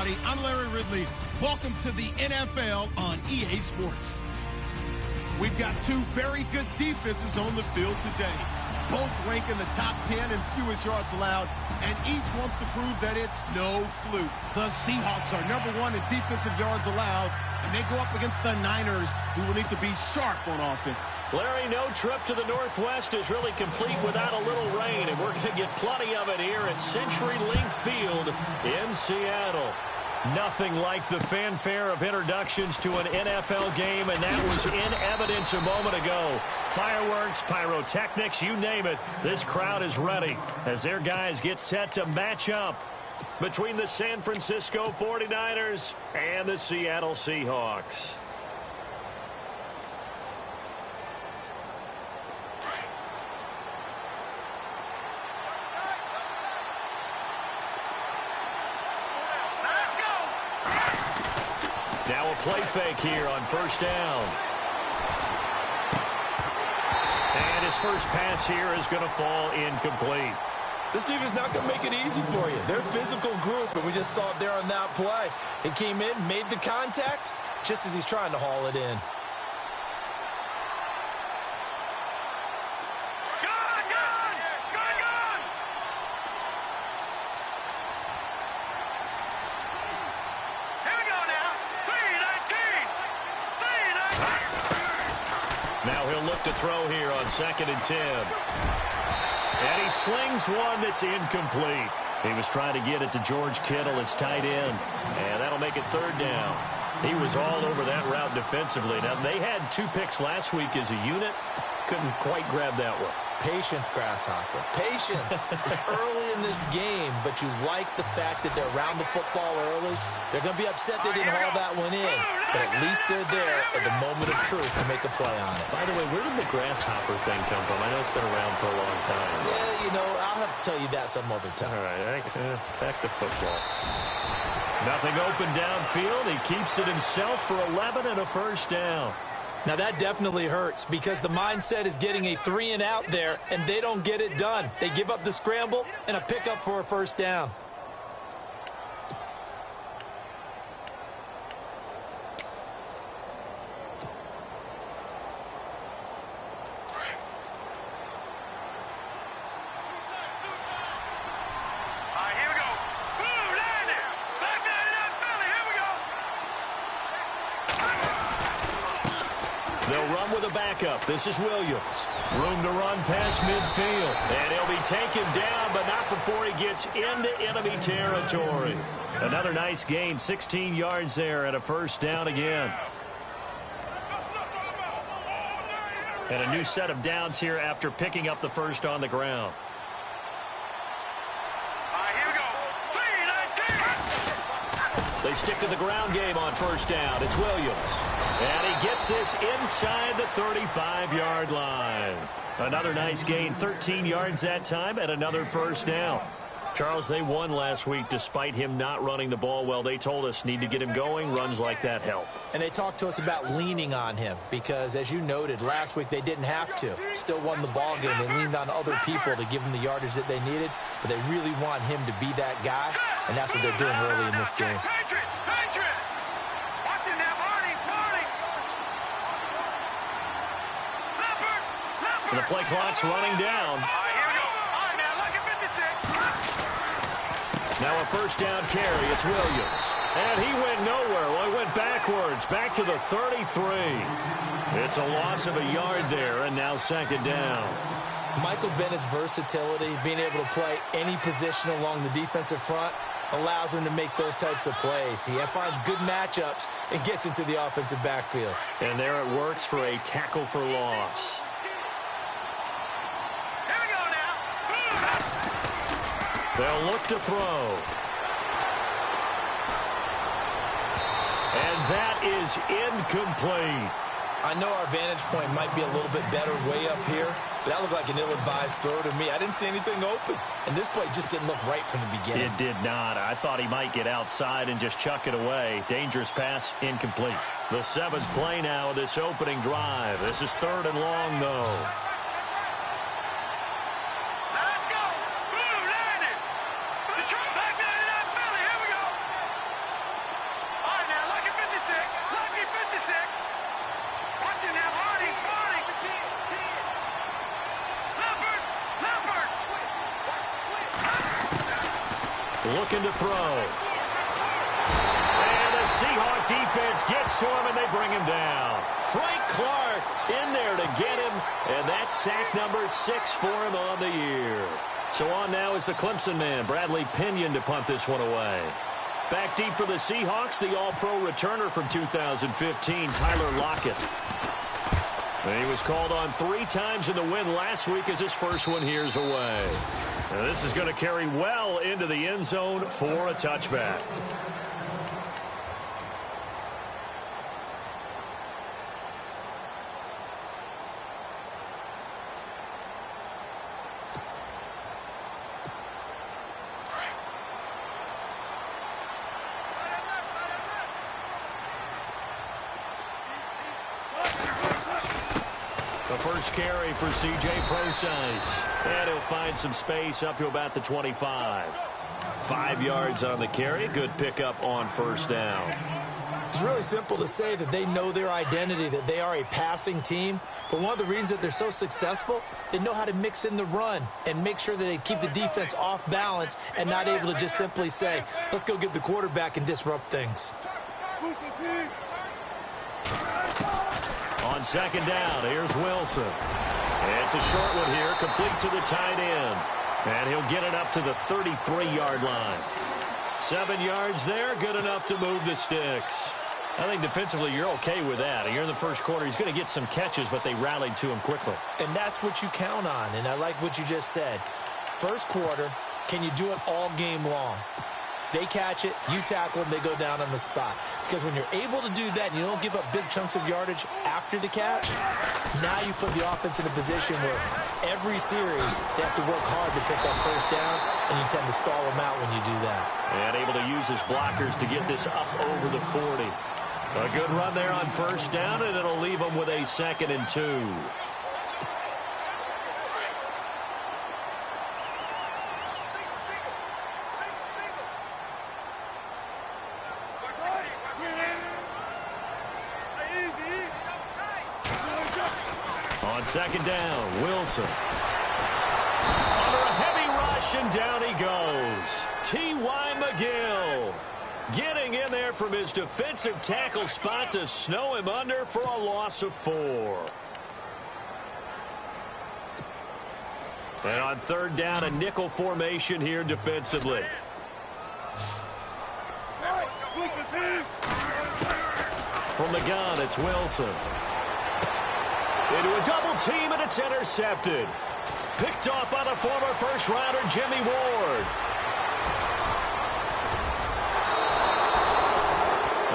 everybody. I'm Larry Ridley. Welcome to the NFL on EA Sports. We've got two very good defenses on the field today. Both rank in the top 10 in fewest yards allowed, and each wants to prove that it's no fluke. The Seahawks are #1 in defensive yards allowed, and they go up against the Niners, who will need to be sharp on offense. Larry, no trip to the Northwest is really complete without a little rain, and we're going to get plenty of it here at CenturyLink Field in Seattle. Nothing like the fanfare of introductions to an NFL game, and that was in evidence a moment ago. Fireworks, pyrotechnics, you name it. This crowd is ready as their guys get set to match up between the San Francisco 49ers and the Seattle Seahawks. Now a play fake here on first down. And his first pass here is going to fall incomplete. This team is not going to make it easy for you. They're a physical group, and we just saw it there on that play. He came in, made the contact, just as he's trying to haul it in. Now he'll look to throw here on 2nd and 10. And he slings one that's incomplete. He was trying to get it to George Kittle, his tight end. And that'll make it 3rd down. He was all over that route defensively. Now, they had 2 picks last week as a unit. Couldn't quite grab that one. Patience, Grasshopper. Patience. It's early in this game, but you like the fact that they're around the football early. They're going to be upset they didn't haul that one in, but at least they're there at the moment of truth to make a play on it. By the way, where did the grasshopper thing come from? I know it's been around for a long time. Yeah, you know, I'll have to tell you that some other time. All right, back to football. Nothing open downfield. He keeps it himself for 11 and a first down. Now, that definitely hurts because the mindset is getting a 3-and-out there, and they don't get it done. They give up the scramble and a pickup for a first down. They'll run with a backup. This is Williams. Room to run past midfield. And he'll be taken down, but not before he gets into enemy territory. Another nice gain, 16 yards there and a first down again. And a new set of downs here after picking up the first on the ground. They stick to the ground game on first down. It's Williams. And he gets this inside the 35-yard line. Another nice gain, 13 yards that time, and another first down. Charles, they won last week despite him not running the ball well. They told us need to get him going. Runs like that help. And they talked to us about leaning on him because, as you noted, last week they didn't have to. Still won the ball game. They leaned on other people to give them the yardage that they needed, but they really want him to be that guy, and that's what they're doing early in this game. And the play clock's running down. Now a first down carry. It's Williams. And he went nowhere. Well, he went backwards. Back to the 33. It's a loss of a yard there, and now 2nd down. Michael Bennett's versatility, being able to play any position along the defensive front, allows him to make those types of plays. He finds good matchups and gets into the offensive backfield. And there it works for a tackle for loss. They'll look to throw. And that is incomplete. I know our vantage point might be a little bit better way up here, but that looked like an ill-advised throw to me. I didn't see anything open, and this play just didn't look right from the beginning. It did not. I thought he might get outside and just chuck it away. Dangerous pass, incomplete. The 7th play now of this opening drive. This is 3rd and long, though. looking to throw. And the Seahawk defense gets to him, and they bring him down. Frank Clark in there to get him, and that's sack number 6 for him on the year. So on now is the Clemson man, Bradley Pinion, to punt this one away. Back deep for the Seahawks, the all-pro returner from 2015, Tyler Lockett. And he was called on 3 times in the win last week as his first one here's away. Now this is going to carry well into the end zone for a touchback. The first carry for C.J. Prosise. And he'll find some space up to about the 25. 5 yards on the carry. Good pickup on first down. It's really simple to say that they know their identity, that they are a passing team. But one of the reasons that they're so successful, they know how to mix in the run and make sure that they keep the defense off balance and not able to just simply say, let's go get the quarterback and disrupt things. On second down, here's Wilson. It's a short one here, complete to the tight end. And he'll get it up to the 33-yard line. 7 yards there, good enough to move the sticks. I think defensively you're okay with that. Here in the first quarter, he's going to get some catches, but they rallied to him quickly. And that's what you count on, and I like what you just said. First quarter, can you do it all game long? They catch it, you tackle them, they go down on the spot. Because when you're able to do that and you don't give up big chunks of yardage after the catch, now you put the offense in a position where every series they have to work hard to pick up first downs, and you tend to stall them out when you do that. And able to use his blockers to get this up over the 40. A good run there on first down, and it'll leave them with a 2nd and 2. On second down, Wilson. Under a heavy rush, and down he goes. T.Y. McGill getting in there from his defensive tackle spot to snow him under for a loss of 4. And on third down, a nickel formation here defensively. From the gun, it's Wilson. Into a double team, and it's intercepted. Picked off by the former first-rounder Jimmy Ward.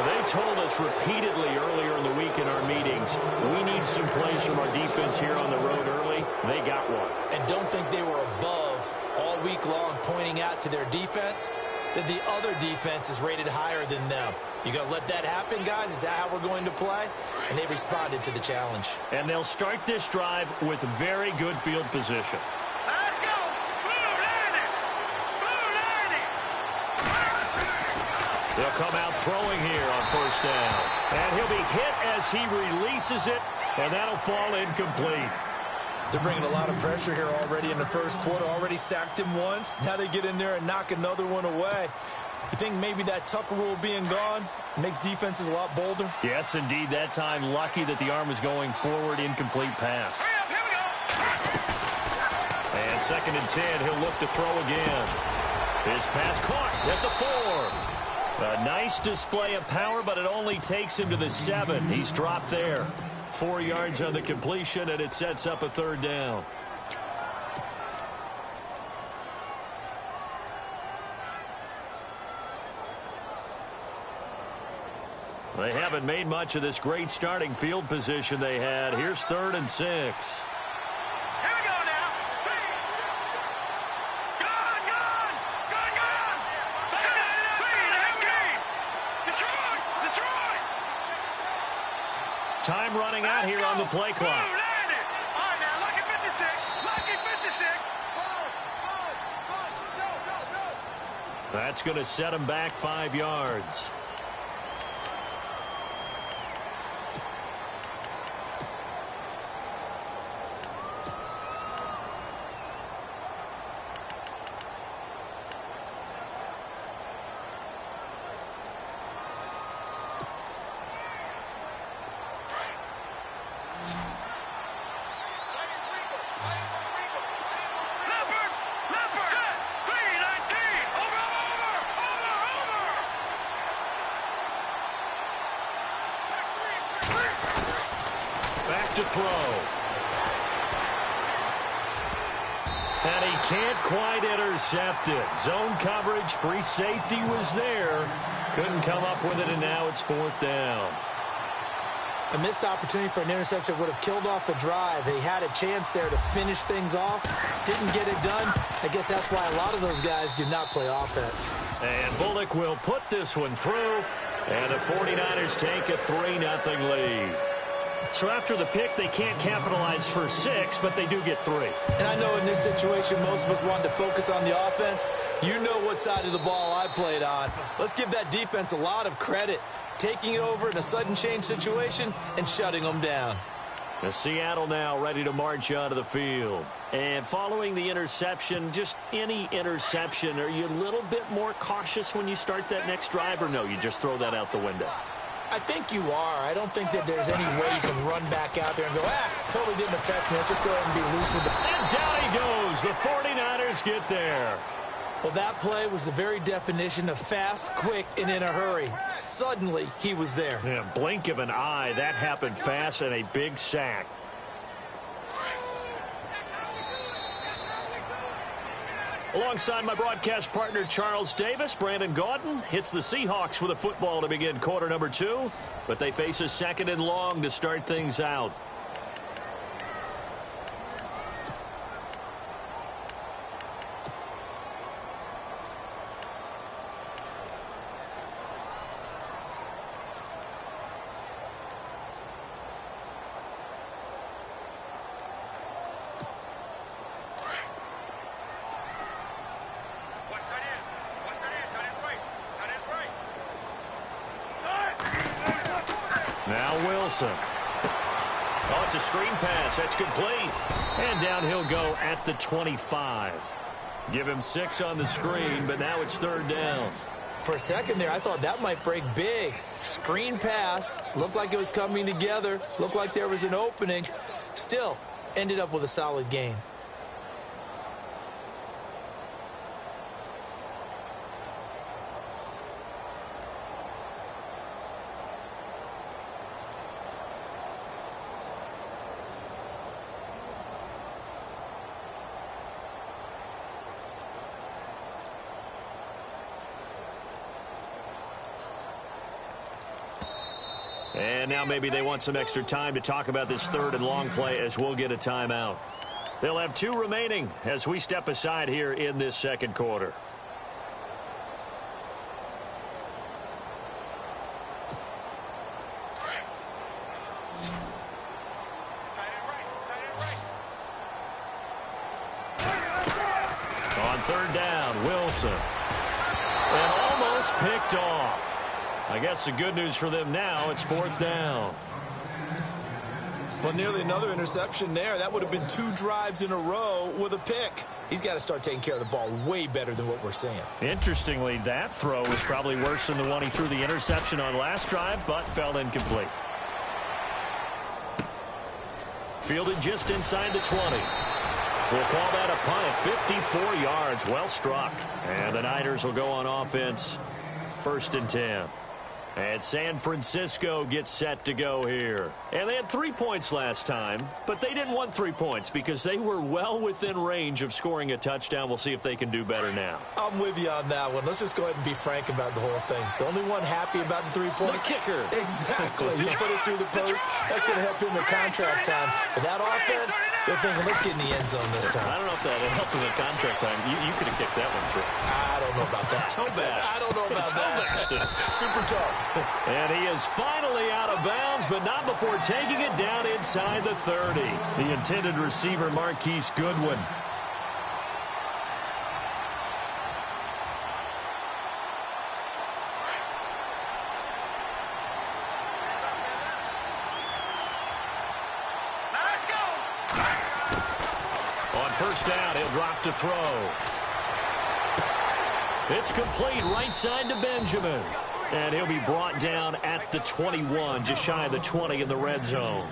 They told us repeatedly earlier in the week in our meetings, we need some plays from our defense here on the road early. They got one. And don't think they were above all week long pointing out to their defense that the other defense is rated higher than them. You going to let that happen, guys? Is that how we're going to play? And they responded to the challenge. And they'll start this drive with very good field position. Let's go! They'll come out throwing here on first down. And he'll be hit as he releases it, and that'll fall incomplete. They're bringing a lot of pressure here already in the first quarter. Already sacked him once. Now they get in there and knock another one away. You think maybe that Tucker rule being gone makes defenses a lot bolder? Yes, indeed. That time, lucky that the arm was going forward, incomplete pass. Here we go. And 2nd and 10, he'll look to throw again. His pass caught at the 4. A nice display of power, but it only takes him to the 7. He's dropped there. 4 yards on the completion, and it sets up a third down. They haven't made much of this great starting field position they had. Here's 3rd and 6. Here we go now. Gone. Detroit. Time running out here on the play clock. All right, now, lucky 56. That's going to set him back 5 yards. Back to throw. And he can't quite intercept it. Zone coverage, free safety was there. Couldn't come up with it, and now it's 4th down. A missed opportunity for an interception would have killed off the drive. They had a chance there to finish things off. Didn't get it done. I guess that's why a lot of those guys do not play offense. And Bullock will put this one through. And the 49ers take a 3-0 lead. So after the pick, they can't capitalize for 6, but they do get 3. And I know in this situation, most of us wanted to focus on the offense. You know what side of the ball I played on. Let's give that defense a lot of credit. Taking it over in a sudden change situation and shutting them down. The Seattle now ready to march onto the field. And following the interception, just any interception, are you a little bit more cautious when you start that next drive, or no, you just throw that out the window? I think you are. I don't think that there's any way you can run back out there and go, totally didn't affect me. Let's just go ahead and be loose with it. And down he goes. The 49ers get there. Well, that play was the very definition of fast, quick, and in a hurry. Suddenly, he was there. Yeah, blink of an eye. That happened fast, and a big sack. Alongside my broadcast partner, Charles Davis, Brandon Gaudin hits the Seahawks with a football to begin quarter number 2, but they face a 2nd and long to start things out. Now Wilson. Oh, it's a screen pass. That's complete. And down he'll go at the 25. Give him 6 on the screen, but now it's 3rd down. For a second there, I thought that might break big. Screen pass. Looked like it was coming together. Looked like there was an opening. Still, ended up with a solid gain. And now maybe they want some extra time to talk about this 3rd and long play, as we'll get a timeout. They'll have 2 remaining as we step aside here in this 2nd quarter. On 3rd down, Wilson. And almost picked off. I guess the good news for them now, it's 4th down. Well, nearly another interception there. That would have been 2 drives in a row with a pick. He's got to start taking care of the ball way better than what we're seeing. Interestingly, that throw was probably worse than the one he threw the interception on last drive, but fell incomplete. Fielded just inside the 20. We'll call that a punt at 54 yards. Well struck. And the Niners will go on offense. 1st and 10. And San Francisco gets set to go here. And they had 3 points last time, but they didn't want 3 points because they were well within range of scoring a touchdown. We'll see if they can do better now. I'm with you on that one. Let's just go ahead and be frank about the whole thing. The only one happy about the 3-point. The kicker. Exactly. He put it through the post. That's going to help him in contract time. But that offense, they're thinking, let's get in the end zone this time. I don't know if that helped him in contract time. You could have kicked that one through. I don't know about that. Toe bash. I don't know about that. Super toe. And he is finally out of bounds, but not before taking it down inside the 30. The intended receiver, Marquise Goodwin. Let's go. On 1st down, he'll drop to throw. It's complete right side to Benjamin. And he'll be brought down at the 21, just shy of the 20 in the red zone.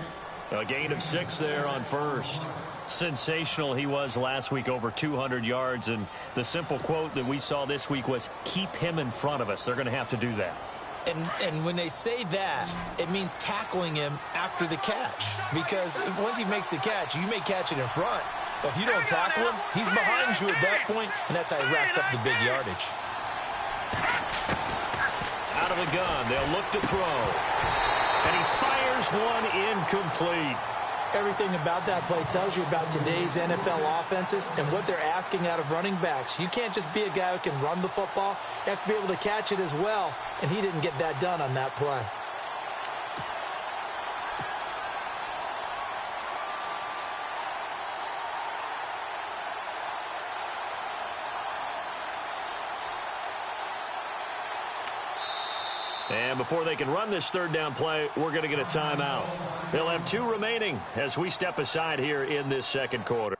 A gain of 6 there on 1st. Sensational he was last week, over 200 yards. And the simple quote that we saw this week was, keep him in front of us. They're going to have to do that. And when they say that, it means tackling him after the catch. Because once he makes the catch, you may catch it in front. But if you don't tackle him, he's behind you at that point, and that's how he racks up the big yardage. Out of the gun, they'll look to throw. And he fires one incomplete. Everything about that play tells you about today's NFL offenses and what they're asking out of running backs. You can't just be a guy who can run the football. You have to be able to catch it as well, and he didn't get that done on that play. And before they can run this third down play, we're going to get a timeout. They'll have 2 remaining as we step aside here in this second quarter.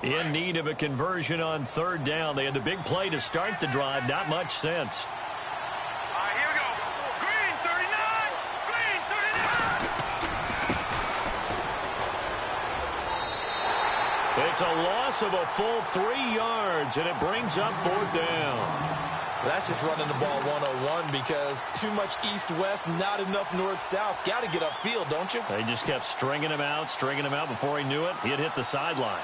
In need of a conversion on third down. They had the big play to start the drive. Not much sense. All right, here we go. Green, 39. Green, 39. It's a loss of a full 3 yards, and it brings up fourth down. That's just running the ball 101 because too much east-west, not enough north-south. Got to get upfield, don't you? They just kept stringing him out. Before he knew it, he had hit the sideline.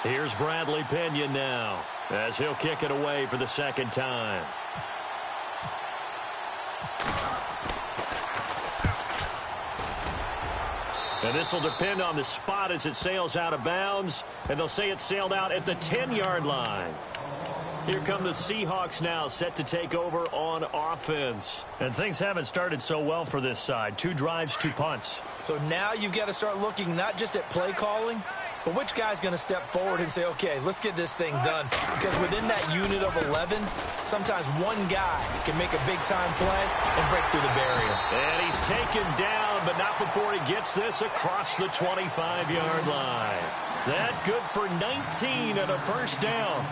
Here's Bradley Pena now as he'll kick it away for the second time. And this will depend on the spot as it sails out of bounds. And they'll say it sailed out at the 10-yard line. Here come the Seahawks now, set to take over on offense. And things haven't started so well for this side. 2 drives, 2 punts. So now you've got to start looking not just at play calling, but which guy's going to step forward and say, okay, let's get this thing done. Because within that unit of 11, sometimes one guy can make a big-time play and break through the barrier. And he's taken down, but not before he gets this across the 25-yard line. That good for 19 and a first down.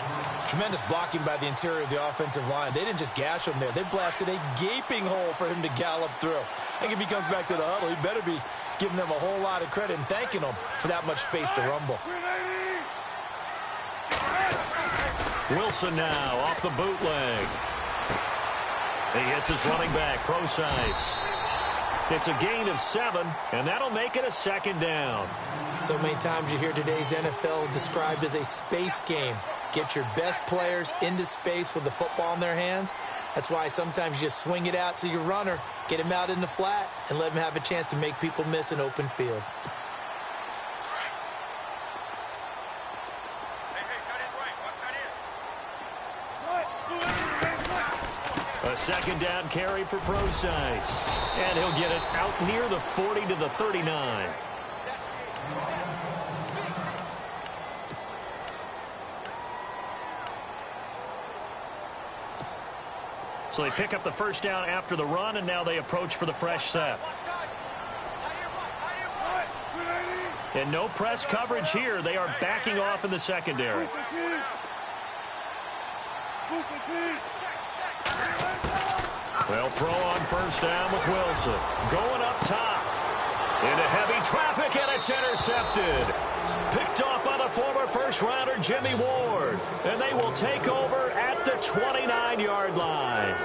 Tremendous blocking by the interior of the offensive line. They didn't just gash him there. They blasted a gaping hole for him to gallop through. I think if he comes back to the huddle, he better be giving them a whole lot of credit and thanking them for that much space to rumble. Wilson now off the bootleg. He hits his running back, Procise. It's a gain of 7, and that'll make it a second down. So many times you hear today's NFL described as a space game. Get your best players into space with the football in their hands. That's why sometimes you just swing it out to your runner, get him out in the flat, and let him have a chance to make people miss an open field. A second down carry for Procise. And he'll get it out near the 40 to the 39. So they pick up the first down after the run, and now they approach for the fresh set. And no press coverage here. They are backing off in the secondary. They'll throw on first down with Wilson. Going up top. Into heavy traffic, and it's intercepted. Picked off by the former first-rounder Jimmy Ward. And they will take over at the 29-yard line.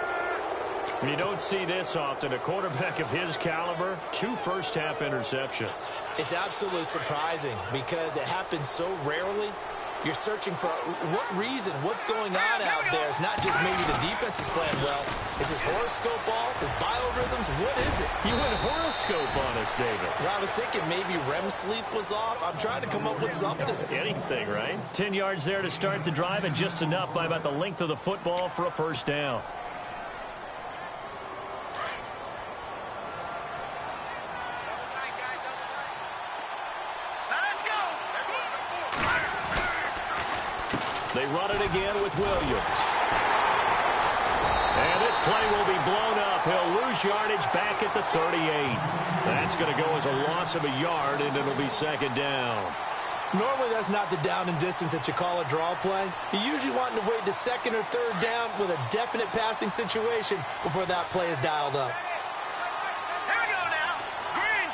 You don't see this often. A quarterback of his caliber, 2 first-half interceptions. It's absolutely surprising because it happens so rarely. You're searching for what reason, what's going on out there. It's not just maybe the defense is playing well. Is his horoscope off? His biorhythms? What is it? You went horoscope on us, David. Well, I was thinking maybe REM sleep was off. I'm trying to come up with something. Anything, right? 10 yards there to start the drive, and just enough by about the length of the football for a first down. They run it again with Williams. And this play will be blown up. He'll lose yardage back at the 38. That's going to go as a loss of a yard, and it'll be second down. Normally, that's not the down and distance that you call a draw play. You usually want to wait to second or third down with a definite passing situation before that play is dialed up. Here we go now. Green,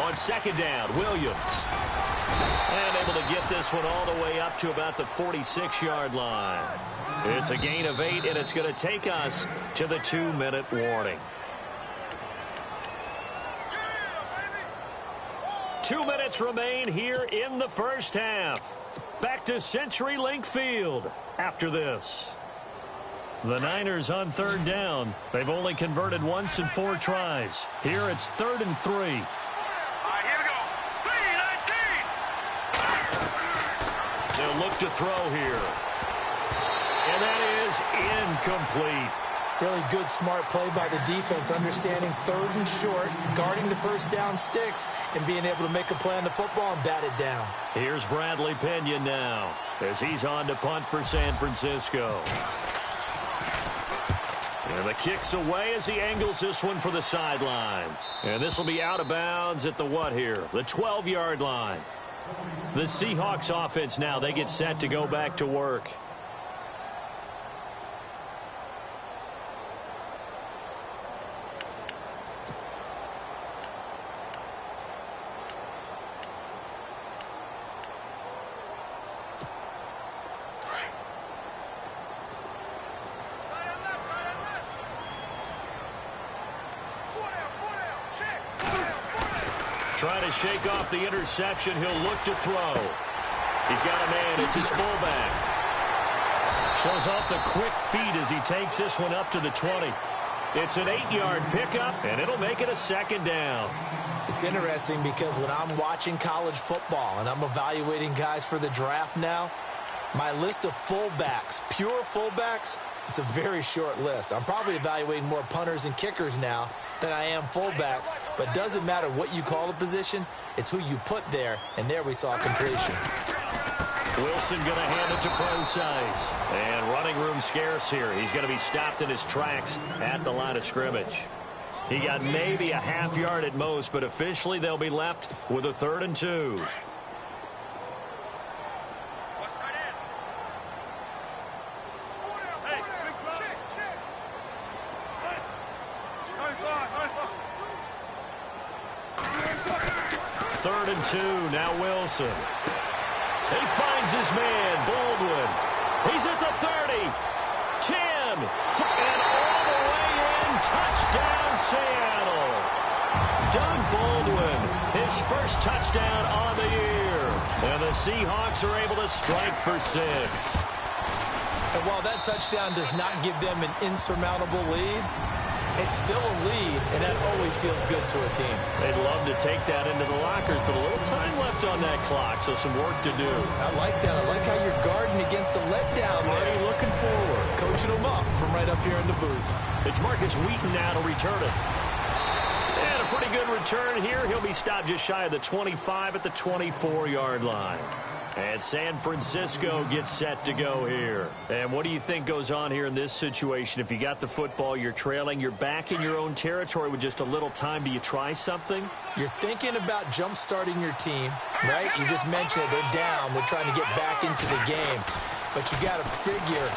39. On second down, Williams. And able to get this one all the way up to about the 46-yard line. It's a gain of 8, and it's going to take us to the 2-minute warning. 2 minutes remain here in the first half. Back to CenturyLink Field after this. The Niners on third down. They've only converted once in 4 tries. Here it's 3rd and 3. Look to throw here. And that is incomplete. Really good, smart play by the defense, understanding 3rd and short, guarding the first down sticks, and being able to make a play on the football and bat it down. Here's Bradley Pena now as he's on to punt for San Francisco. And the kick's away as he angles this one for the sideline. And this will be out of bounds at the what here? The 12-yard line. The Seahawks offense now, they get set to go back to work. Trying to shake off the interception. He'll look to throw. He's got a man. It's his fullback. Shows off the quick feet as he takes this one up to the 20. It's an 8-yard pickup, and it'll make it a second down. It's interesting because when I'm watching college football and I'm evaluating guys for the draft now, my list of fullbacks, pure fullbacks, it's a very short list. I'm probably evaluating more punters and kickers now than I am fullbacks, but it doesn't matter what you call a position, it's who you put there, and there we saw completion. Wilson going to hand it to Procise. And running room scarce here. He's going to be stopped in his tracks at the line of scrimmage. He got maybe a half yard at most, but officially they'll be left with a 3rd and 2. Third and 2, now Wilson. He finds his man, Baldwin. He's at the 30, 10, and all the way in, touchdown Seattle. Doug Baldwin, his first touchdown on the year. And the Seahawks are able to strike for 6. And while that touchdown does not give them an insurmountable lead, it's still a lead, and that always feels good to a team. They'd love to take that into the lockers, but a little time left on that clock, so some work to do. I like that. I like how you're guarding against a letdown there. Already looking forward. Coaching them up from right up here in the booth. It's Marcus Wheaton now to return it. And a pretty good return here. He'll be stopped just shy of the 25 at the 24-yard line. And San Francisco gets set to go here. And what do you think goes on here in this situation? If you got the football, you're trailing, you're back in your own territory with just a little time. Do you try something? You're thinking about jump-starting your team, right? You just mentioned it. They're down. They're trying to get back into the game. But you got to figure,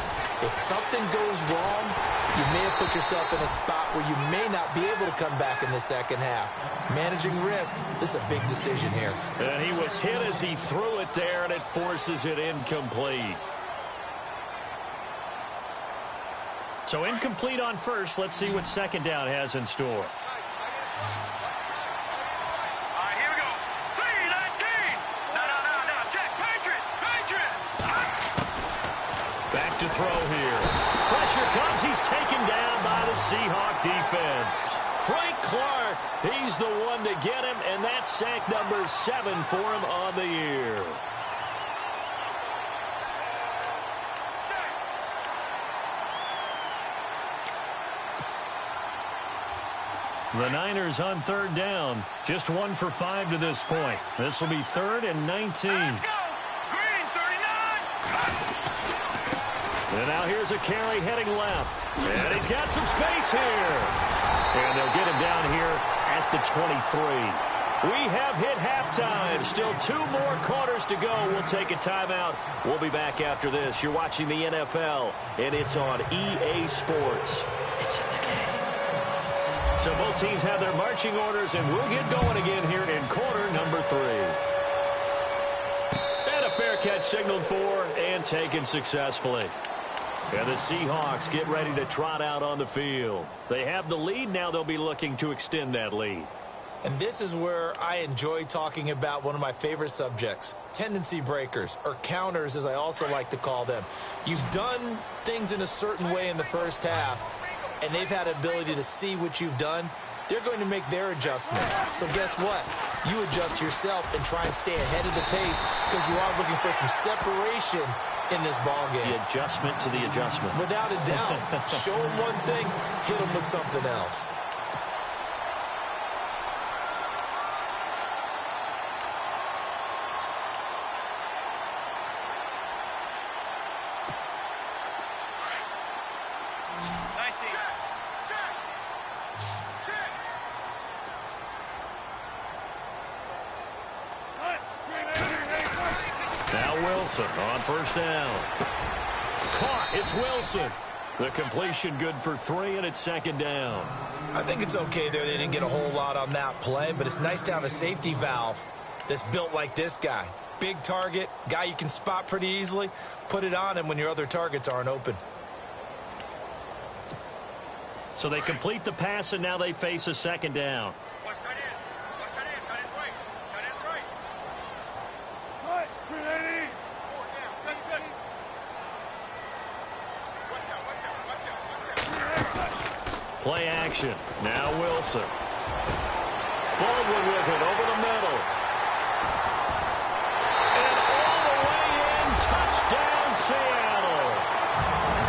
if something goes wrong, you may have put yourself in a spot where you may not be able to come back in the second half. Managing risk, this is a big decision here. And he was hit as he threw it there, and it forces it incomplete. So incomplete on first. Let's see what second down has in store. Back to throw here. Pressure comes. He's taken down by the Seahawk defense. Frank Clark, he's the one to get him, and that's sack number 7 for him on the year. The Niners on third down. Just 1 for 5 to this point. This will be 3rd and 19. Let's go. Green, 39. And now here's a carry heading left. And he's got some space here. And they'll get him down here at the 23. We have hit halftime. Still 2 more quarters to go. We'll take a timeout. We'll be back after this. You're watching the NFL, and it's on EA Sports. It's in the game. So both teams have their marching orders, and we'll get going again here in quarter number 3. And a fair catch signaled for and taken successfully. And the Seahawks get ready to trot out on the field. They have the lead. Now they'll be looking to extend that lead. And this is where I enjoy talking about one of my favorite subjects, tendency breakers, or counters as I also like to call them. You've done things in a certain way in the first half, and they've had ability to see what you've done. They're going to make their adjustments. So guess what? You adjust yourself and try and stay ahead of the pace because you are looking for some separation in this ball game. The adjustment to the adjustment. Without a doubt. Show them one thing, hit them with something else. On first down. Caught. It's Wilson. The completion good for 3, and it's second down. I think it's okay there. They didn't get a whole lot on that play, but it's nice to have a safety valve that's built like this guy. Big target, guy you can spot pretty easily. Put it on him when your other targets aren't open. So they complete the pass, and now they face a second down. Play action. Now Wilson. Baldwin with it over the middle. And all the way in. Touchdown, Seattle.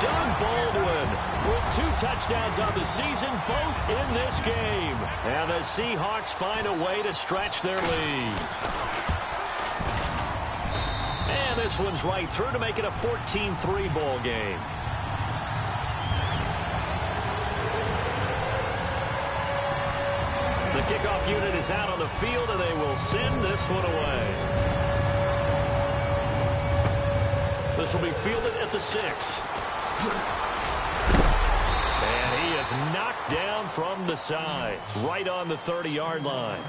Doug Baldwin with 2 touchdowns on the season, both in this game. And the Seahawks find a way to stretch their lead. And this one's right through to make it a 14-3 ball game. The kickoff unit is out on the field, and they will send this one away. This will be fielded at the 6. And he is knocked down from the side, right on the 30-yard line.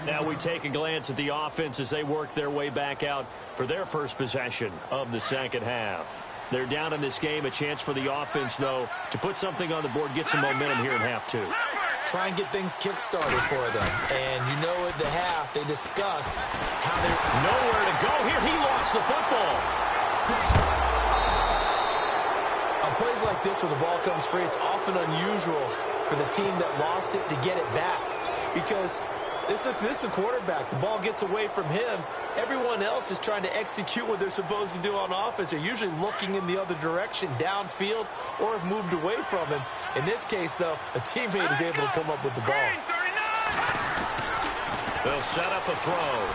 Now we take a glance at the offense as they work their way back out for their first possession of the second half. They're down in this game. A chance for the offense, though, to put something on the board, get some momentum here in half 2. Try and get things kick-started for them. And you know at the half, they discussed how they're nowhere to go here. He lost the football. On plays like this, when the ball comes free, it's often unusual for the team that lost it to get it back. Because this is the quarterback. The ball gets away from him. Everyone else is trying to execute what they're supposed to do on offense. They're usually looking in the other direction, downfield, or have moved away from him. In this case, though, a teammate is able to come up with the ball. They'll set up a throw.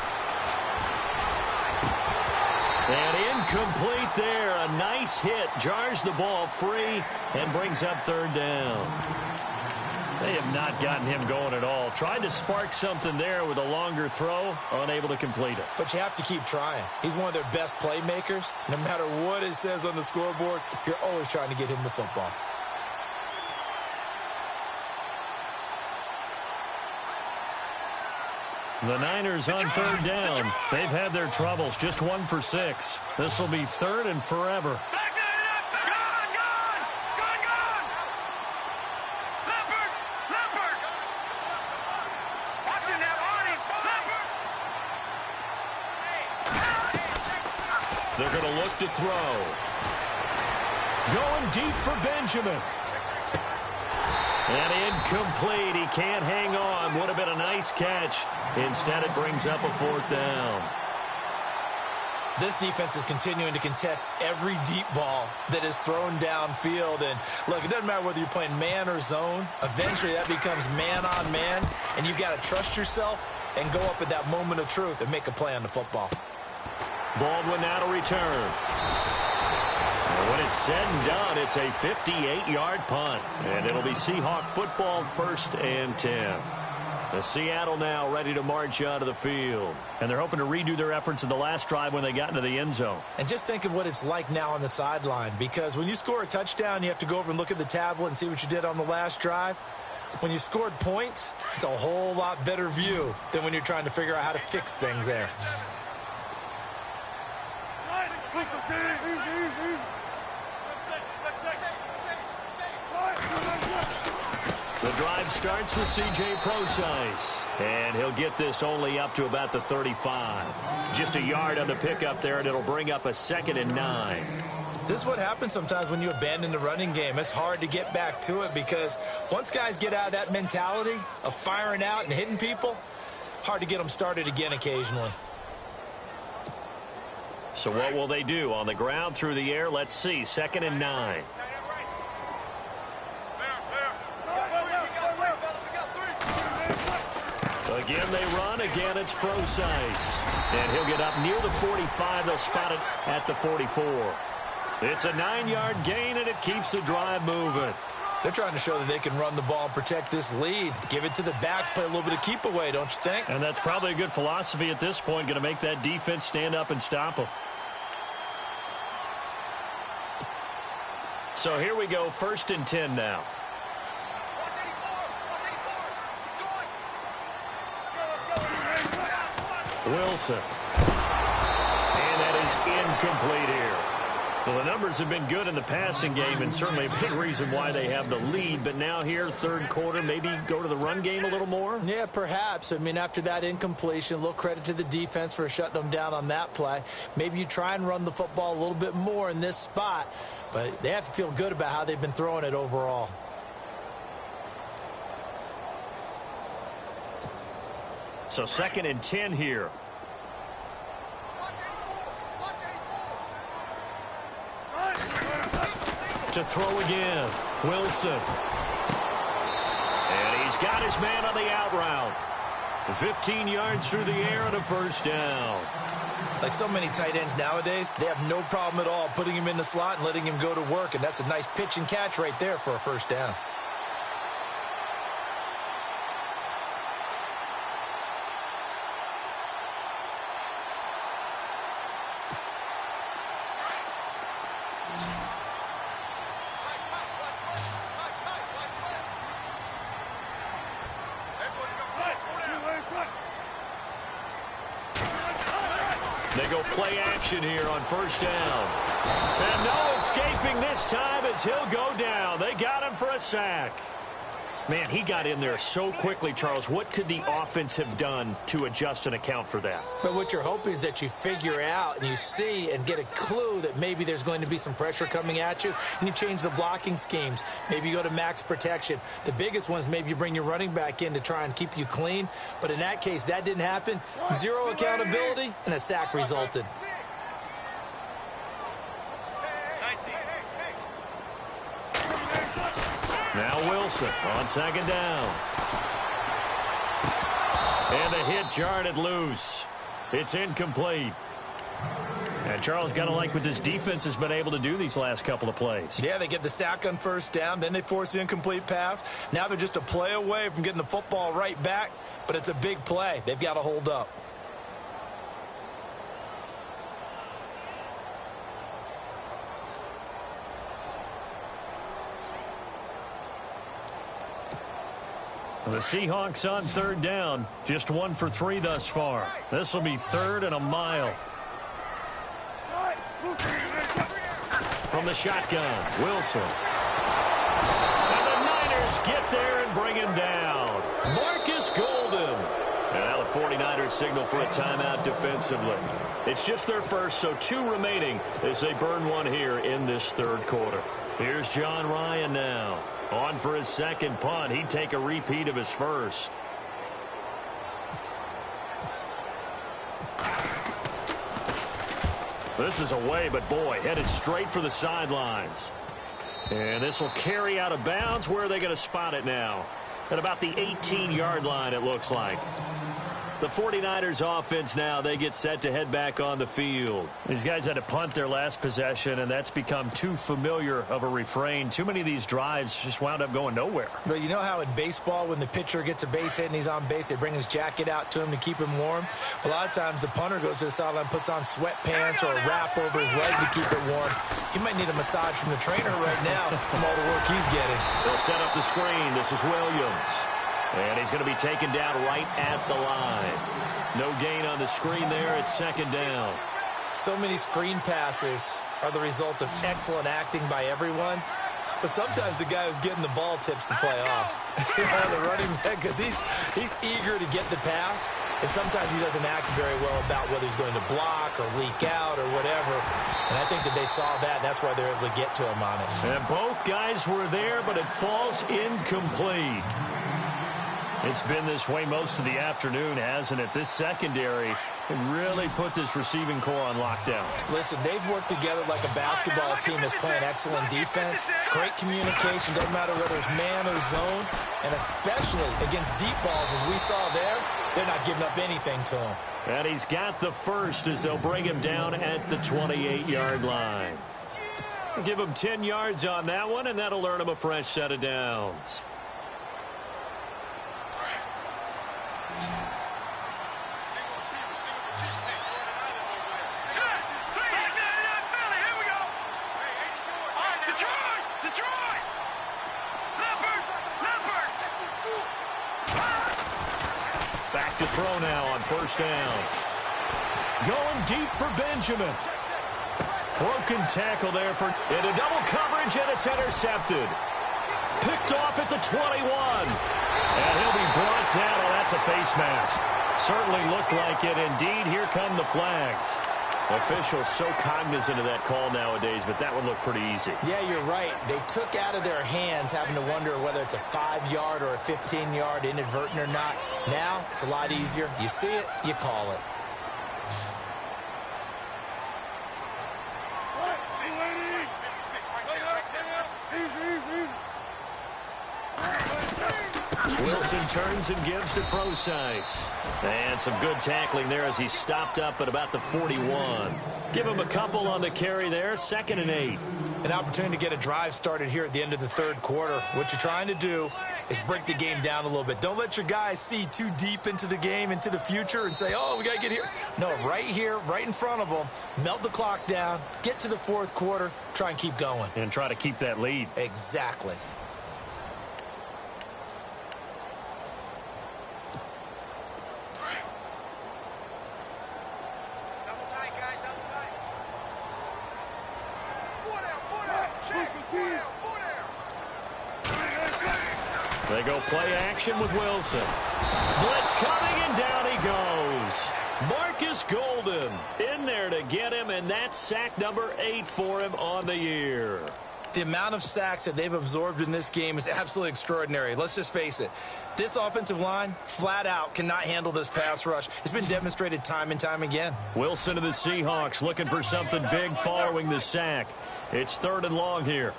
And incomplete there. A nice hit. Jars the ball free and brings up third down. They have not gotten him going at all. Tried to spark something there with a longer throw. Unable to complete it. But you have to keep trying. He's one of their best playmakers. No matter what it says on the scoreboard, you're always trying to get him the football. The Niners on third down. They've had their troubles. Just 1 for 6. This will be third and forever. They're going to look to throw. Going deep for Benjamin. And incomplete. He can't hang on. Would have been a nice catch. Instead, it brings up a fourth down. This defense is continuing to contest every deep ball that is thrown downfield. And, look, it doesn't matter whether you're playing man or zone. Eventually, that becomes man on man. And you've got to trust yourself and go up at that moment of truth and make a play on the football. Baldwin now to return. When it's said and done, it's a 58-yard punt. And it'll be Seahawk football, 1st and 10. The Seattle now ready to march out of the field. And they're hoping to redo their efforts in the last drive when they got into the end zone. And just think of what it's like now on the sideline. Because when you score a touchdown, you have to go over and look at the tablet and see what you did on the last drive. When you scored points, it's a whole lot better view than when you're trying to figure out how to fix things there. The drive starts with C.J. Procise, and he'll get this only up to about the 35. Just a yard on the pickup there, and it'll bring up a 2nd and 9. This is what happens sometimes when you abandon the running game. It's hard to get back to it because once guys get out of that mentality of firing out and hitting people, hard to get them started again occasionally. So what will they do? On the ground, through the air, let's see. 2nd and 9. Again, they run. Again, it's Procise. And he'll get up near the 45. They'll spot it at the 44. It's a 9-yard gain, and it keeps the drive moving. They're trying to show that they can run the ball and protect this lead. Give it to the backs, play a little bit of keep away, don't you think? And that's probably a good philosophy at this point, going to make that defense stand up and stop them. So here we go, 1st and 10 now. Wilson. And that is incomplete here. Well, the numbers have been good in the passing game and certainly a big reason why they have the lead. But now here, third quarter, maybe go to the run game a little more? Yeah, perhaps. I mean, after that incompletion, a little credit to the defense for shutting them down on that play. Maybe you try and run the football a little bit more in this spot. But they have to feel good about how they've been throwing it overall. So 2nd and 10 here. To throw again. Wilson. And he's got his man on the out route. 15 yards through the air and a 1st down. Like so many tight ends nowadays, they have no problem at all putting him in the slot and letting him go to work. And that's a nice pitch and catch right there for a 1st down. They go play action here on 1st down. And no escaping this time as he'll go down. They got him for a sack. Man, he got in there so quickly, Charles. What could the offense have done to adjust and account for that? But what you're hoping is that you figure out and you see and get a clue that maybe there's going to be some pressure coming at you, and you change the blocking schemes. Maybe you go to max protection. The biggest one is maybe you bring your running back in to try and keep you clean. But in that case, that didn't happen. Zero accountability, and a sack resulted. Now Wilson on 2nd down. And the hit jarred it loose. It's incomplete. And Charles, got to like what this defense has been able to do these last couple of plays. Yeah, they get the sack on first down, then they force the incomplete pass. Now they're just a play away from getting the football right back, but it's a big play. They've got to hold up. The Seahawks on third down, just 1 for 3 thus far. This will be 3rd and a mile. From the shotgun, Wilson. And the Niners get there and bring him down. Marcus Golden. And now the 49ers signal for a timeout defensively. It's just their first, so 2 remaining as they burn 1 here in this 3rd quarter. Here's John Ryan now. On for his 2nd punt. He'd take a repeat of his first. This is away, but boy, headed straight for the sidelines. And this will carry out of bounds. Where are they going to spot it now? At about the 18-yard line, it looks like. The 49ers offense now, they get set to head back on the field. These guys had to punt their last possession, and that's become too familiar of a refrain. Too many of these drives just wound up going nowhere. But you know how in baseball, when the pitcher gets a base hit and he's on base, they bring his jacket out to him to keep him warm? A lot of times the punter goes to the sideline, puts on sweatpants or a wrap over his leg to keep it warm. He might need a massage from the trainer right now from all the work he's getting. They'll set up the screen. This is Williams. And he's going to be taken down right at the line. No gain on the screen there. It's 2nd down. So many screen passes are the result of excellent acting by everyone. But sometimes the guy who's getting the ball tips the play off. The running back, because he's eager to get the pass. And sometimes he doesn't act very well about whether he's going to block or leak out or whatever. And I think that they saw that. That's why they're able to get to him on it. And both guys were there, but it falls incomplete. It's been this way most of the afternoon, hasn't it? This secondary really put this receiving core on lockdown. Listen, they've worked together like a basketball team that's playing excellent defense. It's great communication. Doesn't matter whether it's man or zone. And especially against deep balls, as we saw there, they're not giving up anything to him. And he's got the first as they'll bring him down at the 28-yard line. Give him 10 yards on that one, and that'll earn him a fresh set of downs. Back to throw now on 1st down. Going deep for Benjamin. Broken tackle there into double coverage, and it's intercepted. Picked off at the 21. And he'll be brought down. Oh, that's a face mask. Certainly looked like it. Indeed, here come the flags. Officials so cognizant of that call nowadays, but that would look pretty easy. Yeah, you're right. They took out of their hands having to wonder whether it's a 5-yard or a 15-yard inadvertent or not. Now, it's a lot easier. You see it, you call it. Wilson turns and gives to Procise. And some good tackling there as he stopped up at about the 41. Give him a couple on the carry there. 2nd and 8. An opportunity to get a drive started here at the end of the 3rd quarter. What you're trying to do is break the game down a little bit. Don't let your guys see too deep into the game, into the future, and say, oh, we got to get here. No, right here, right in front of them. Melt the clock down. Get to the 4th quarter. Try and keep going. And try to keep that lead. Exactly. They go play action with Wilson. Blitz coming, and down he goes. Marcus Golden in there to get him, and that's sack number 8 for him on the year. The amount of sacks that they've absorbed in this game is absolutely extraordinary. Let's just face it. This offensive line, flat out, cannot handle this pass rush. It's been demonstrated time and time again. Wilson to the Seahawks looking for something big following the sack. It's 3rd and long here.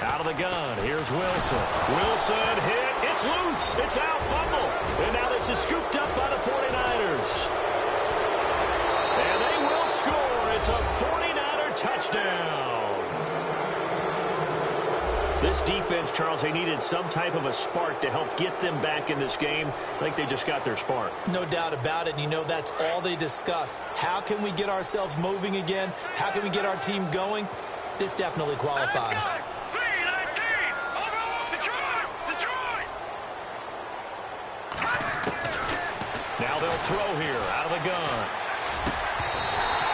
Out of the gun, here's Wilson. Wilson hit It's loose. It's out, fumble. And now this is scooped up by the 49ers. And they will score. It's a 49er touchdown. This defense, Charles, they needed some type of a spark to help get them back in this game. I think they just got their spark. No doubt about it. And you know, that's all they discussed. How can we get ourselves moving again? How can we get our team going? This definitely qualifies. Now they'll throw here out of the gun.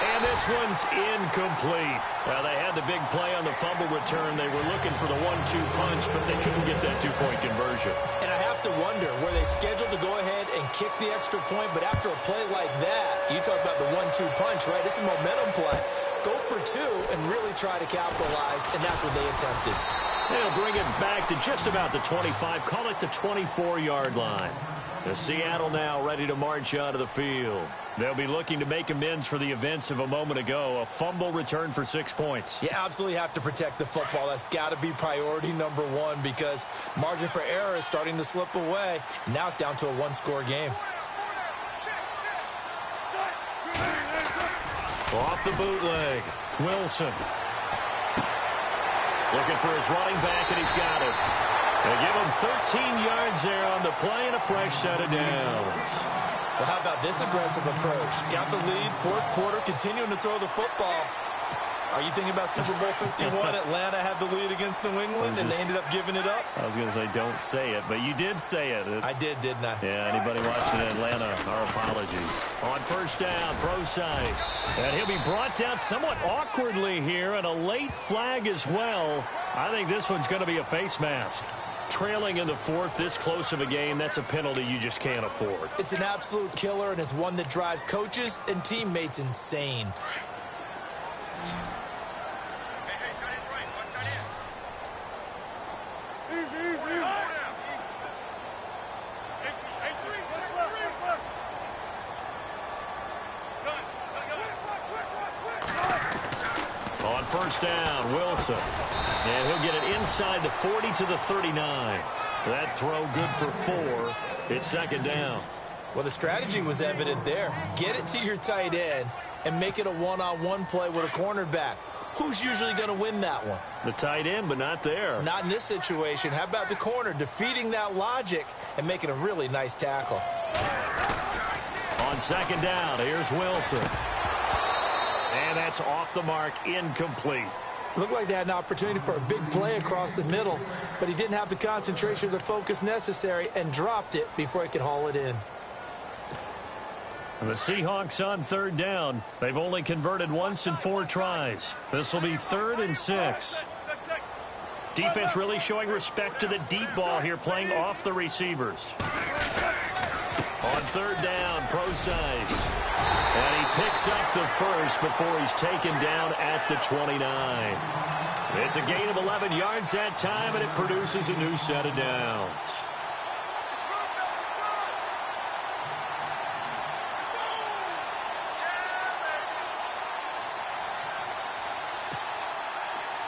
And this one's incomplete. Well, they had the big play on the fumble return. They were looking for the 1-2 punch, but they couldn't get that two-point conversion. And I have to wonder, were they scheduled to go ahead and kick the extra point, but after a play like that, you talk about the 1-2 punch, right? It's a momentum play. Go for two and really try to capitalize, and that's what they attempted. They'll bring it back to just about the 25, call it the 24-yard line. The Seattle now ready to march onto the field. They'll be looking to make amends for the events of a moment ago. A fumble return for 6 points. You absolutely have to protect the football. That's got to be priority number one because margin for error is starting to slip away. Now it's down to a one-score game. Off the bootleg, Wilson. Looking for his running back, and he's got it. They give him 13 yards there on the play and a fresh set of downs. Well, how about this aggressive approach? Got the lead, fourth quarter, continuing to throw the football. Are you thinking about Super Bowl 51? Atlanta had the lead against New England, and they ended up giving it up? I was going to say don't say it, but you did say it. I did, didn't I? Yeah, anybody watching Atlanta, our apologies. On first down, Procise. And he'll be brought down somewhat awkwardly here, and a late flag as well. I think this one's going to be a face mask. Trailing in the fourth, this close of a game, that's a penalty you just can't afford. It's an absolute killer, and it's one that drives coaches and teammates insane. On first down, Wilson. And he'll get it inside the 40 to the 39. That throw good for 4. It's second down. Well, the strategy was evident there. Get it to your tight end and make it a one-on-one play with a cornerback. Who's usually going to win that one? The tight end, but not there. Not in this situation. How about the corner defeating that logic and making a really nice tackle? On second down, here's Wilson. And that's off the mark, incomplete. Looked like they had an opportunity for a big play across the middle, but he didn't have the concentration or the focus necessary and dropped it before he could haul it in. The Seahawks on third down. They've only converted once in 4 tries. This will be 3rd and 6. Defense really showing respect to the deep ball here, playing off the receivers. On third down, Procise. And he picks up the first before he's taken down at the 29. It's a gain of 11 yards that time, and it produces a new set of downs.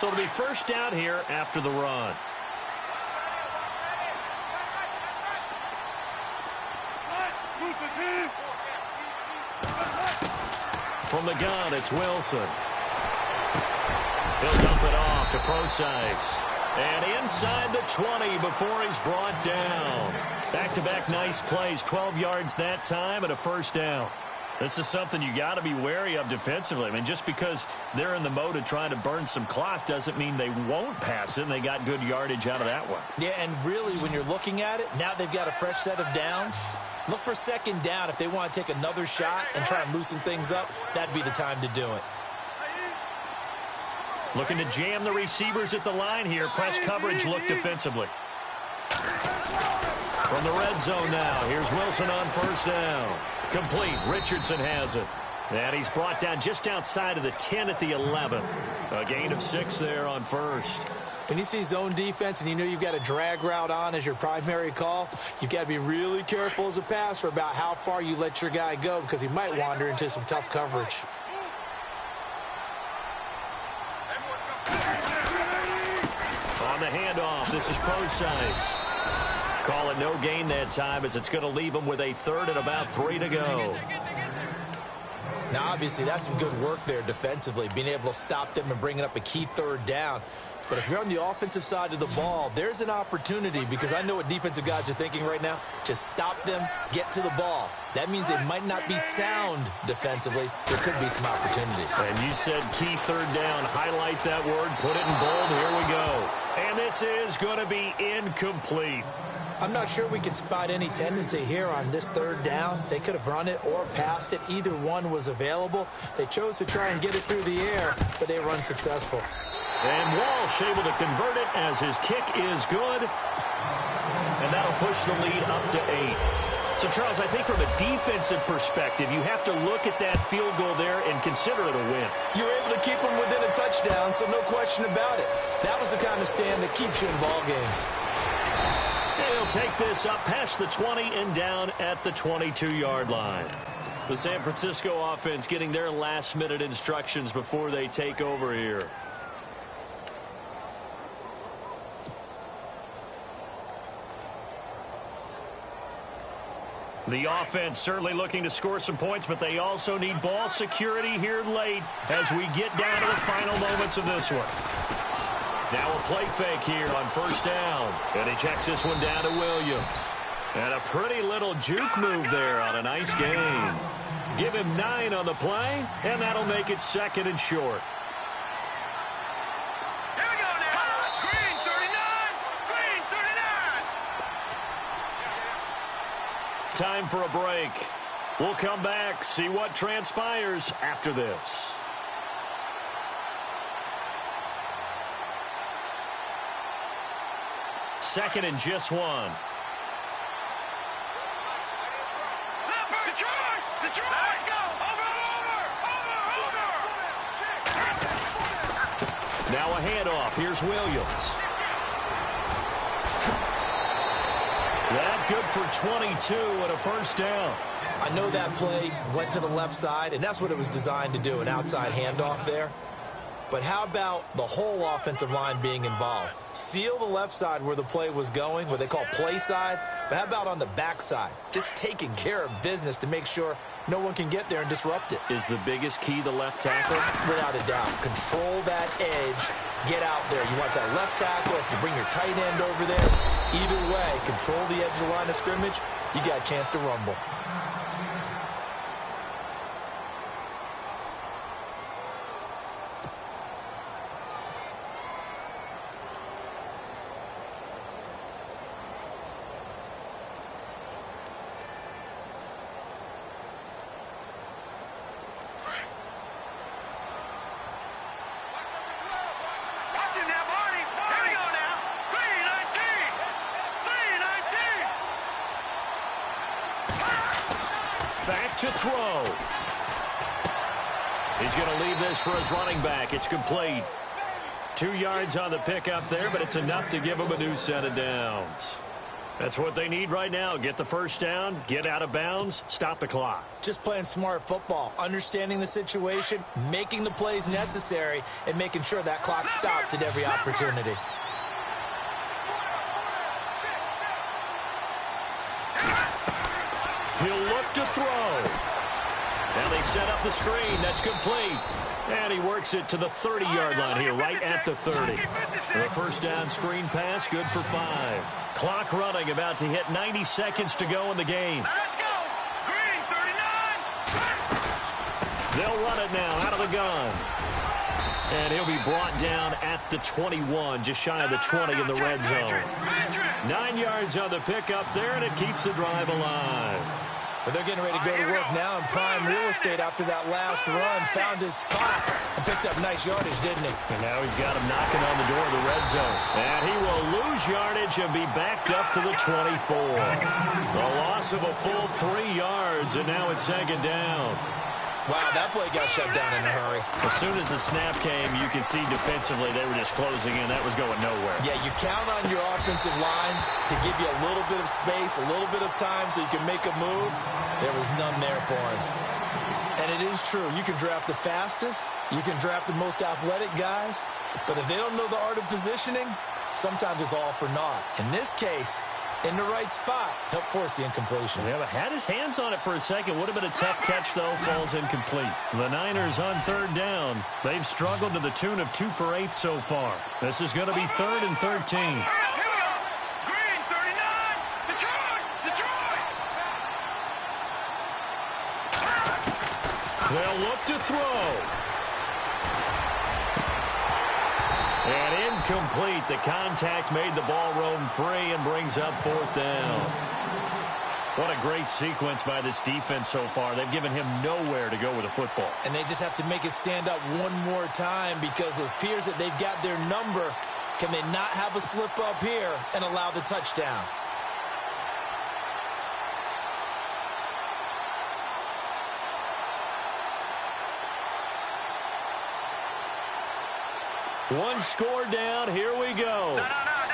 So it'll be first down here after the run. From the gun, it's Wilson. He'll dump it off to Procise. And inside the 20 before he's brought down. Back-to-back nice plays, 12 yards that time and a first down. This is something you got to be wary of defensively. I mean, just because they're in the mode of trying to burn some clock doesn't mean they won't pass it, and they got good yardage out of that one. Yeah, and really, when you're looking at it, now they've got a fresh set of downs. Look for second down. If they want to take another shot and try and loosen things up, that'd be the time to do it. Looking to jam the receivers at the line here. Press coverage look defensively. From the red zone now, here's Wilson on first down. Complete. Richardson has it. And he's brought down just outside of the 10 at the 11. A gain of 6 there on first. When you see zone defense and you know you've got a drag route on as your primary call, you've got to be really careful as a passer about how far you let your guy go because he might wander into some tough coverage. On the handoff, this is Procise. Call it no gain that time as it's going to leave them with a third and about 3 to go. Now, obviously, that's some good work there defensively, being able to stop them and bringing up a key third down. But if you're on the offensive side of the ball, there's an opportunity, because I know what defensive guys are thinking right now. Just stop them, get to the ball. That means they might not be sound defensively. There could be some opportunities. And you said key third down. Highlight that word. Put it in bold. Here we go. And this is going to be incomplete. I'm not sure we could spot any tendency here on this third down. They could have run it or passed it. Either one was available. They chose to try and get it through the air, but they were unsuccessful. And Walsh able to convert it as his kick is good. And that'll push the lead up to 8. So, Charles, I think from a defensive perspective, you have to look at that field goal there and consider it a win. You were able to keep them within a touchdown, so no question about it. That was the kind of stand that keeps you in ball games. He'll take this up past the 20 and down at the 22-yard line. The San Francisco offense getting their last-minute instructions before they take over here. The offense certainly looking to score some points, but they also need ball security here late as we get down to the final moments of this one. Now a play fake here on first down. And he checks this one down to Williams. And a pretty little juke move there on a nice gain. Give him 9 on the play, and that'll make it second and short. Here we go now. Green 39. Green 39. Time for a break. We'll come back, see what transpires after this. Second and just 1. Detroit! Let's go! Over! Now a handoff. Here's Williams. That good for 22 and a first down. I know that play went to the left side, and that's what it was designed to do, an outside handoff there. But how about the whole offensive line being involved? Seal the left side where the play was going, what they call play side. But how about on the back side? Just taking care of business to make sure no one can get there and disrupt it. Is the biggest key the left tackle? Without a doubt. Control that edge. Get out there. You want that left tackle. If you bring your tight end over there, either way, control the edge of the line of scrimmage. You got a chance to rumble. Back to throw. He's going to leave this for his running back. It's complete. 2 yards on the pickup there, but it's enough to give him a new set of downs. That's what they need right now. Get the first down, get out of bounds, stop the clock. Just playing smart football, understanding the situation, making the plays necessary, and making sure that clock stops at every opportunity. He'll look to throw. Now they set up the screen. That's complete. And he works it to the 30-yard line here, right at the 30. The first down screen pass, good for 5. Clock running, about to hit 90 seconds to go in the game. Let's go! Green 39! They'll run it now out of the gun. And he'll be brought down at the 21, just shy of the 20 in the red zone. 9 yards on the pickup there, and it keeps the drive alive. But they're getting ready to go to work now in prime real estate after that last run. Found his spot and picked up nice yardage, didn't he? And now he's got him knocking on the door of the red zone. And he will lose yardage and be backed up to the 24. The loss of a full 3 yards, and now it's second down. Wow, that play got shut down in a hurry. As soon as the snap came, you could see defensively they were just closing in. That was going nowhere. Yeah, you count on your offensive line to give you a little bit of space, a little bit of time so you can make a move. There was none there for him. And it is true. You can draft the fastest. You can draft the most athletic guys. But if they don't know the art of positioning, sometimes it's all for naught. In this case, in the right spot, help force the incompletion. Yeah, but had his hands on it for a second. Would have been a tough catch, though. Falls incomplete. The Niners on third down. They've struggled to the tune of 2 for 8 so far. This is going to be 3rd and 13. They'll look to throw. And incomplete. The contact made the ball roam free and brings up 4th down. What a great sequence by this defense so far. They've given him nowhere to go with the football. And they just have to make it stand up one more time because it appears that they've got their number. Can they not have a slip up here and allow the touchdown? One score down. Here we go.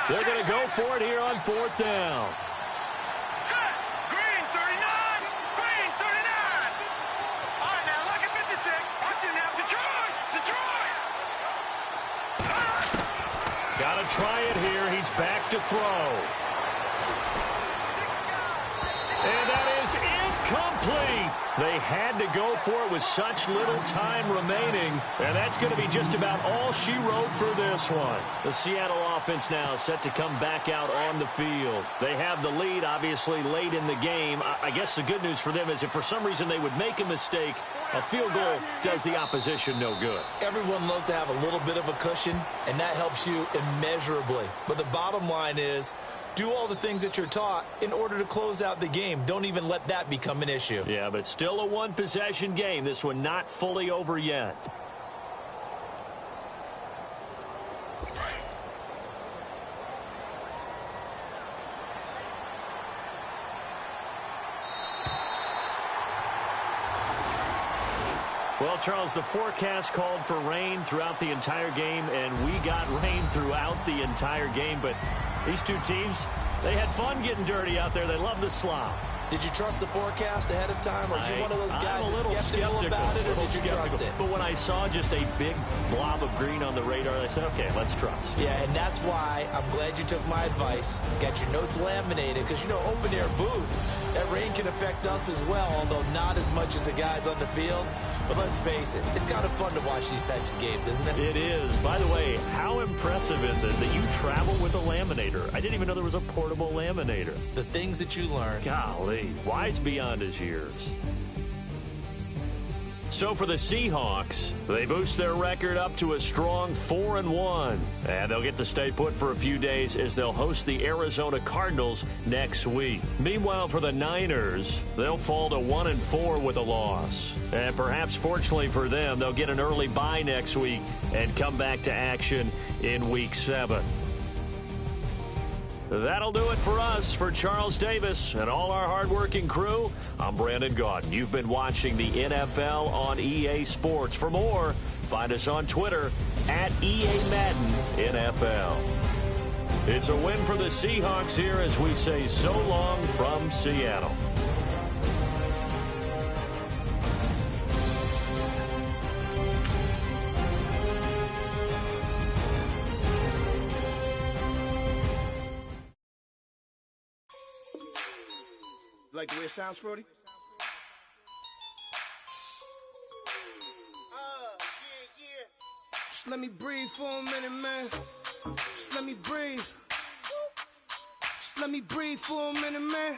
They're going to go for it here on 4th down. Set. Green 39. Green 39. All right, now look at 56. Watch it now. Detroit. Got to try it here. He's back to throw. And that is incomplete. They had to go for it with such little time remaining. And that's going to be just about all she wrote for this one. The Seattle offense now set to come back out on the field. They have the lead, obviously, late in the game. I guess the good news for them is if for some reason they would make a mistake, a field goal does the opposition no good. Everyone loves to have a little bit of a cushion, and that helps you immeasurably. But the bottom line is, do all the things that you're taught in order to close out the game. Don't even let that become an issue. Yeah, but still a one-possession game. This one not fully over yet. Well, Charles, the forecast called for rain throughout the entire game, and we got rain throughout the entire game, but these two teams, they had fun getting dirty out there. They love the slop. Did you trust the forecast ahead of time? Or are you one of those guys that's skeptical about it, or did you trust it? But when I saw just a big blob of green on the radar, I said, okay, let's trust. Yeah, and that's why I'm glad you took my advice. Got your notes laminated, because, you know, open-air booth, that rain can affect us as well, although not as much as the guys on the field. But let's face it, it's kind of fun to watch these types of games, isn't it? It is. By the way, how impressive is it that you travel with a laminator? I didn't even know there was a portable laminator. The things that you learn. Golly, wise beyond his years. So for the Seahawks, they boost their record up to a strong 4-1. And they'll get to stay put for a few days as they'll host the Arizona Cardinals next week. Meanwhile, for the Niners, they'll fall to 1-4 with a loss. And perhaps fortunately for them, they'll get an early bye next week and come back to action in Week 7. That'll do it for us. For Charles Davis and all our hardworking crew, I'm Brandon Gaudin. You've been watching the NFL on EA Sports. For more, find us on Twitter at EA Madden NFL. It's a win for the Seahawks here as we say so long from Seattle. Like the way it sounds, Frody? Yeah. Just let me breathe for a minute, man. Just let me breathe. Just let me breathe for a minute, man.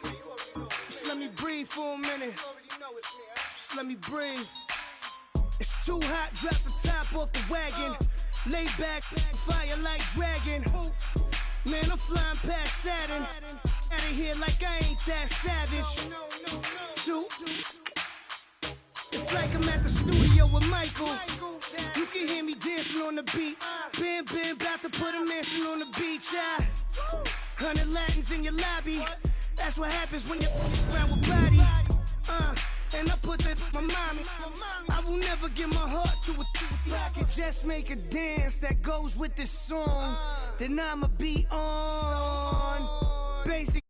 Just let me breathe for a minute. Just let me breathe. It's too hot, drop the top off the wagon. Lay back, fire like dragon. Man, I'm flying past Saturn. Out of here like I ain't that savage. It's like I'm at the studio with Michael. You can hear me dancing on the beat. Bam, about to put a mansion on the beach. 100 Latins in your lobby. That's what happens when you're around with body. And I put that in my mommy. I will never give my heart to it. If I could just make a dance that goes with this song, then I'ma be on. Basic.